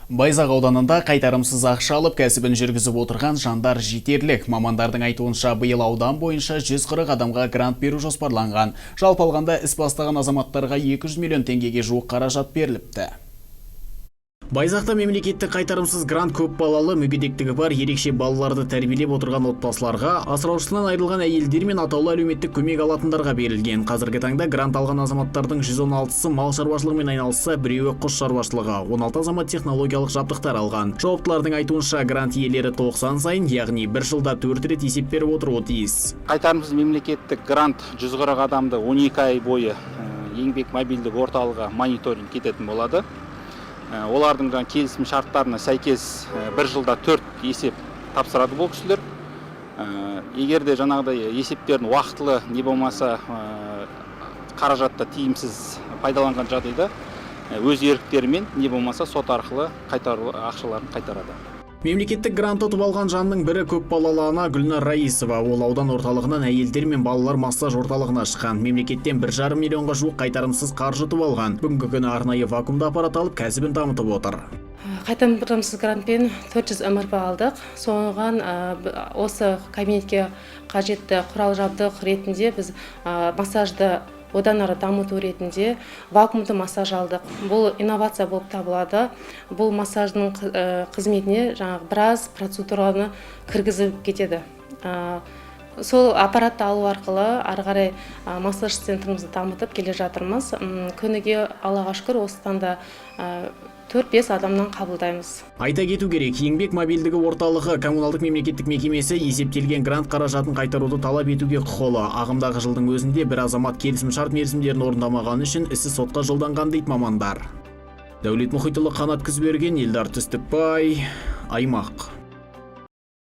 Байзақ ауданында қайтарымсыз ақша алып кәсібін жүргізіп отырған жандар жетерлік. Мамандардың айтуынша биыл аудан бойынша 140 адамға грант беру жоспарланған. Жалпы алғанда іс бастаған азаматтарға 200 миллион теңгеге жуық қаражат беріліпті. Байзақта мемлекеттік қайтарымсыз грант көп балалы мүгедектігі бар ерекше балаларды тәрбиелеп отырған отбасыларға, асыраушысынан айырылған әйелдер мен атаулы әлеуметтік көмек алатындарға берілген. Қазіргі таңда грант алған азаматтардың 116-сы мал шаруашылығымен айналысса, біреуі құс шаруашылығы, 16 азамат технологиялық жабдықтар алған. Жауаптылардың айтуынша грант иелері 90 сайын, яғни бір жылда 4 рет есеп беріп отыруы тиіс. Қайтарымсыз мемлекеттік грант 140 адамды 12 ай бойы еңбек мобильдік орталығы мониторинг кететін болады. Олардың келісім шарттарына сәйкес бір жылда 4 есеп тапсырады бұл кісілер. Егер де жаңағыдай есептерін уақытылы не болмаса қаражатта тиімсіз пайдаланған жағдайда өз еріктерімен не болмаса сот арқылы ақшаларын қайтарады. Мемлекеттік грант ұтып алған жанның бірі көп балалы ана Гүлнар Раисова. Ол аудан орталығынан әйелдер мен балалар массаж орталығына шыққан. Мемлекеттен 1,5 миллионға жуық қайтарымсыз қаржы ұтып алған. Бүгінгі күні арнайы вакуумды аппарат алып кәсібін дамытып отыр. Қайтарымсыз грантпен 400 МРП алдық. Соған осы кабинетке қажетті құрал жабдық ретінде біз массажды одан ары дамыту ретінде вакуумды массаж алдық. Бұл инновация болып табылады. Бұл массаждың қызметіне біраз процедураны кіргізіп кетеді. Сол аппаратты алу арқылы ары қарай массаж центрімізді дамытып келе жатырмыз. Күніге Аллаға шүкір осыдан да 4-5 адамнан қабылдаймыз. Айта кету керек, еңбек мобильдігі орталығы коммуналдық мемлекеттік мекемесі есептелген грант қаражатын қайтаруды талап етуге құқылы. Ағымдағы жылдың өзінде бір азамат келісім шарт мерзімдерін орындамаған үшін ісі сотқа жолданған дейді мамандар. Дәулет Мұхитұлы, Қанат Күзберген, Елдар Түстікбай, Аймақ.